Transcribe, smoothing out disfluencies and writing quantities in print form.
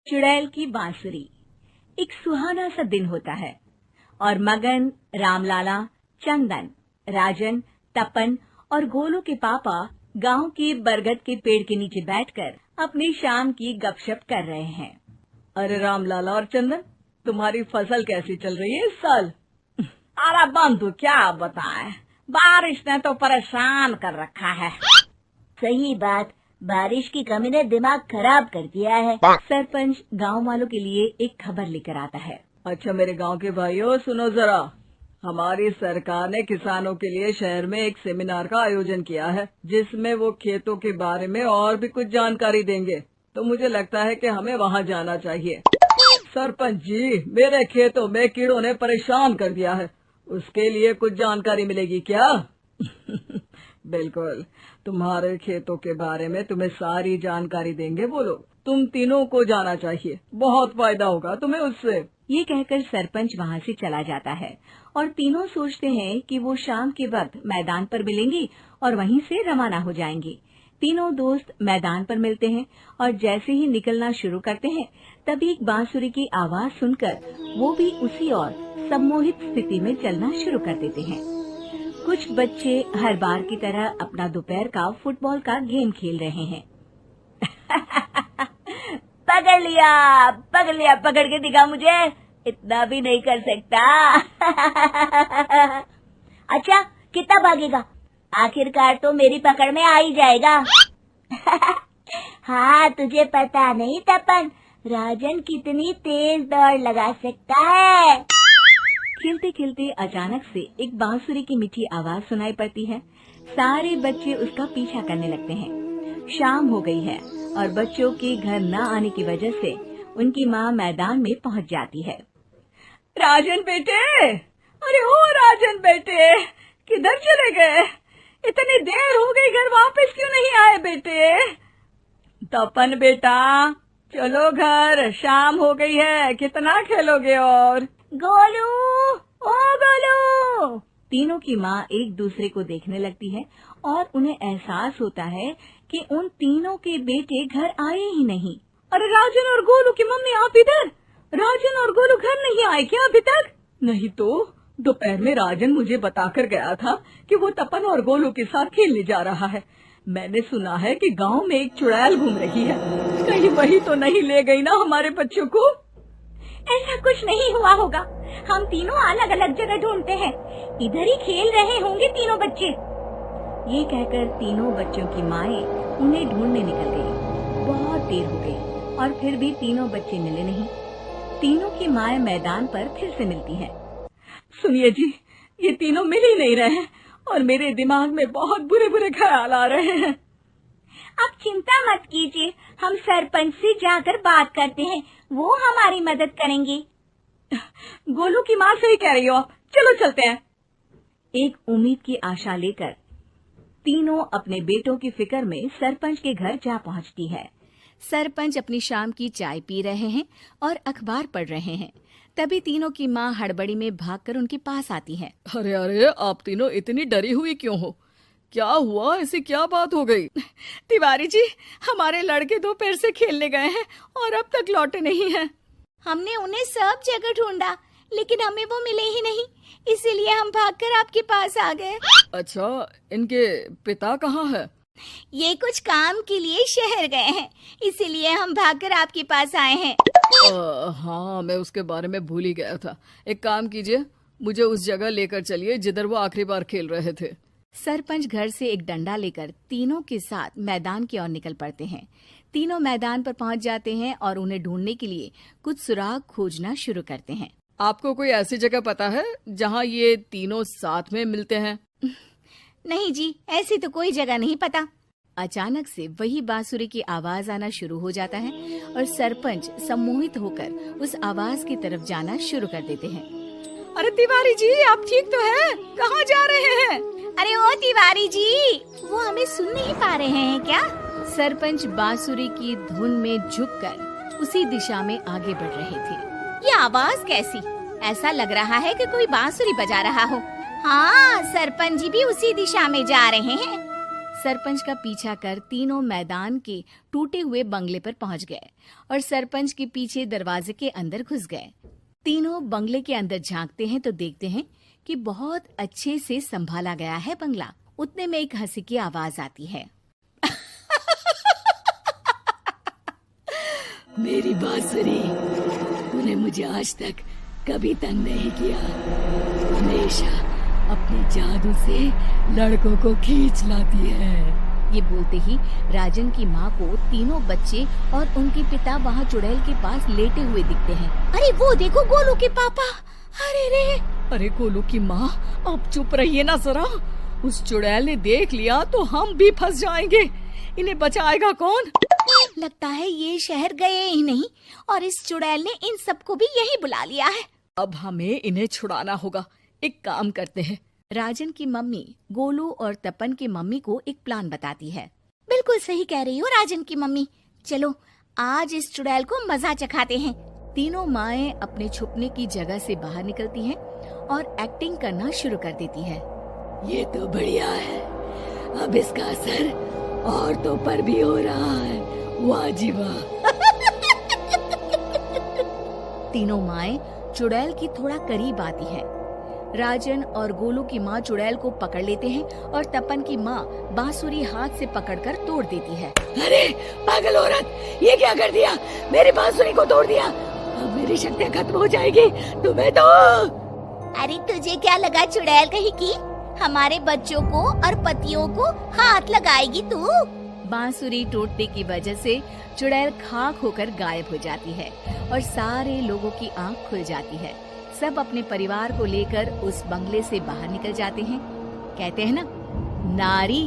चुड़ैल की बांसुरी। एक सुहाना सा दिन होता है और मगन, रामलाला, चंदन, राजन, तपन और गोलू के पापा गांव के बरगद के पेड़ के नीचे बैठकर अपनी शाम की गपशप कर रहे हैं। अरे रामलाला और चंदन, तुम्हारी फसल कैसी चल रही है इस साल? अरे बंधु क्या बताएं, बारिश ने तो परेशान कर रखा है। सही बात, बारिश की कमी ने दिमाग खराब कर दिया है। सरपंच गांव वालों के लिए एक खबर लेकर आता है। अच्छा मेरे गांव के भाइयों, सुनो जरा, हमारी सरकार ने किसानों के लिए शहर में एक सेमिनार का आयोजन किया है, जिसमें वो खेतों के बारे में और भी कुछ जानकारी देंगे। तो मुझे लगता है कि हमें वहां जाना चाहिए। सरपंच जी, मेरे खेतों में कीड़ों ने परेशान कर दिया है, उसके लिए कुछ जानकारी मिलेगी क्या? बिल्कुल, तुम्हारे खेतों के बारे में तुम्हें सारी जानकारी देंगे वो लोग। तुम तीनों को जाना चाहिए, बहुत फायदा होगा तुम्हें उससे। ये कहकर सरपंच वहाँ से चला जाता है और तीनों सोचते हैं कि वो शाम के वक्त मैदान पर मिलेंगे और वहीं से रवाना हो जाएंगे। तीनों दोस्त मैदान पर मिलते हैं और जैसे ही निकलना शुरू करते हैं तभी एक बांसुरी की आवाज सुनकर वो भी उसी ओर सम्मोहित स्थिति में चलना शुरू कर देते हैं। कुछ बच्चे हर बार की तरह अपना दोपहर का फुटबॉल का गेम खेल रहे हैं। पकड़ लिया, पकड़ के दिखा मुझे, इतना भी नहीं कर सकता। अच्छा, कितना भागेगा? आखिरकार तो मेरी पकड़ में आ ही जाएगा। हाँ, तुझे पता नहीं तपन, राजन कितनी तेज दौड़ लगा सकता है। खेलते खेलते अचानक से एक बांसुरी की मीठी आवाज सुनाई पड़ती है। सारे बच्चे उसका पीछा करने लगते हैं। शाम हो गई है और बच्चों के घर न आने की वजह से उनकी माँ मैदान में पहुँच जाती है। राजन बेटे, अरे ओ राजन बेटे, किधर चले गए? इतनी देर हो गई, घर वापस क्यों नहीं आए बेटे? तपन बेटा, चलो घर, शाम हो गई है, कितना खेलोगे? और गोलू, ओ गोलू। तीनों की माँ एक दूसरे को देखने लगती है और उन्हें एहसास होता है कि उन तीनों के बेटे घर आए ही नहीं। अरे राजन और गोलू की मम्मी, आप इधर? राजन और गोलू घर नहीं आए क्या अभी तक? नहीं तो दोपहर में राजन मुझे बताकर गया था कि वो तपन और गोलू के साथ खेलने जा रहा है। मैंने सुना है कि गांव में एक चुड़ैल घूम रही है, कहीं वही तो नहीं ले गई ना हमारे बच्चों को? ऐसा कुछ नहीं हुआ होगा, हम तीनों अलग अलग जगह ढूंढते हैं, इधर ही खेल रहे होंगे तीनों बच्चे। ये कहकर तीनों बच्चों की माएं उन्हें ढूंढने निकल गई। बहुत देर हो गई और फिर भी तीनों बच्चे मिले नहीं। तीनों की माएं मैदान पर फिर से मिलती हैं। सुनिए जी, ये तीनों मिल ही नहीं रहे और मेरे दिमाग में बहुत बुरे बुरे ख्याल आ रहे हैं। आप चिंता मत कीजिए, हम सरपंच से जाकर बात करते हैं, वो हमारी मदद करेंगे। गोलू की माँ सही कह रही हो, चलो चलते हैं। एक उम्मीद की आशा लेकर तीनों अपने बेटों की फिक्र में सरपंच के घर जा पहुंचती है। सरपंच अपनी शाम की चाय पी रहे हैं और अखबार पढ़ रहे हैं। तभी तीनों की माँ हड़बड़ी में भागकर उनके पास आती है। अरे अरे, आप तीनों इतनी डरी हुई क्यों हो? क्या हुआ? ऐसी क्या बात हो गई? तिवारी जी, हमारे लड़के दोपहर से खेलने गए हैं और अब तक लौटे नहीं हैं। हमने उन्हें सब जगह ढूंढा, लेकिन हमें वो मिले ही नहीं, इसीलिए हम भागकर आपके पास आ गए। अच्छा, इनके पिता कहाँ है? ये कुछ काम के लिए शहर गए हैं, इसीलिए हम भागकर आपके पास आए हैं। हाँ, मैं उसके बारे में भूल ही गया था। एक काम कीजिए, मुझे उस जगह लेकर चलिए जिधर वो आखिरी बार खेल रहे थे। सरपंच घर से एक डंडा लेकर तीनों के साथ मैदान की ओर निकल पड़ते हैं। तीनों मैदान पर पहुंच जाते हैं और उन्हें ढूंढने के लिए कुछ सुराग खोजना शुरू करते हैं। आपको कोई ऐसी जगह पता है जहाँ ये तीनों साथ में मिलते हैं? नहीं जी, ऐसी तो कोई जगह नहीं पता। अचानक से वही बांसुरी की आवाज आना शुरू हो जाता है और सरपंच सम्मोहित होकर उस आवाज की तरफ जाना शुरू कर देते हैं। अरे तिवारी जी, आप ठीक तो हैं? कहाँ जा रहे हैं? अरे ओ तिवारी जी, वो हमें सुन नहीं पा रहे हैं क्या? सरपंच बांसुरी की धुन में झुककर उसी दिशा में आगे बढ़ रहे थे। ये आवाज कैसी? ऐसा लग रहा है कि कोई बांसुरी बजा रहा हो। हाँ, सरपंच जी भी उसी दिशा में जा रहे हैं। सरपंच का पीछा कर तीनों मैदान के टूटे हुए बंगले पर पहुंच गए और सरपंच के पीछे दरवाजे के अंदर घुस गए। तीनों बंगले के अंदर झांकते हैं तो देखते हैं कि बहुत अच्छे से संभाला गया है बंगला। उतने में एक हंसी की आवाज आती है। मेरी बांसुरी, तूने मुझे आज तक कभी तंग नहीं किया, हमेशा अपने जादू से लड़कों को खींच लाती है। ये बोलते ही राजन की माँ को तीनों बच्चे और उनके पिता वहाँ चुड़ैल के पास लेटे हुए दिखते हैं। अरे वो देखो गोलू के पापा। अरे रे। अरे गोलू की माँ, अब चुप रहिए ना जरा। उस चुड़ैल ने देख लिया तो हम भी फंस जाएंगे। इन्हें बचाएगा कौन? लगता है ये शहर गए ही नहीं और इस चुड़ैल ने इन सबको भी यहीं बुला लिया है। अब हमें इन्हें छुड़ाना होगा। एक काम करते हैं। राजन की मम्मी गोलू और तपन की मम्मी को एक प्लान बताती है। बिल्कुल सही कह रही हो राजन की मम्मी। चलो आज इस चुड़ैल को मजा चखाते हैं। तीनों माएं अपने छुपने की जगह से बाहर निकलती हैं और एक्टिंग करना शुरू कर देती है। ये तो बढ़िया है। अब इसका असर औरतों पर भी हो रहा है। वाह जी वाह। तीनों माएं चुड़ैल की थोड़ा करीब आती हैं। राजन और गोलू की माँ चुड़ैल को पकड़ लेते हैं और तपन की माँ बांसुरी हाथ से पकड़कर तोड़ देती है। अरे पागल औरत, ये क्या कर दिया? मेरी बांसुरी को तोड़ दिया। अब मेरी शक्तियाँ खत्म हो जाएगी। तुम्हें तो अरे तुझे क्या लगा चुड़ैल कहीं की हमारे बच्चों को और पतियों को हाथ लगाएगी तू? बांसुरी टूटने की वजह से चुड़ैल खाक होकर गायब हो जाती है और सारे लोगों की आंख खुल जाती है। सब अपने परिवार को लेकर उस बंगले से बाहर निकल जाते हैं। कहते हैं ना, नारी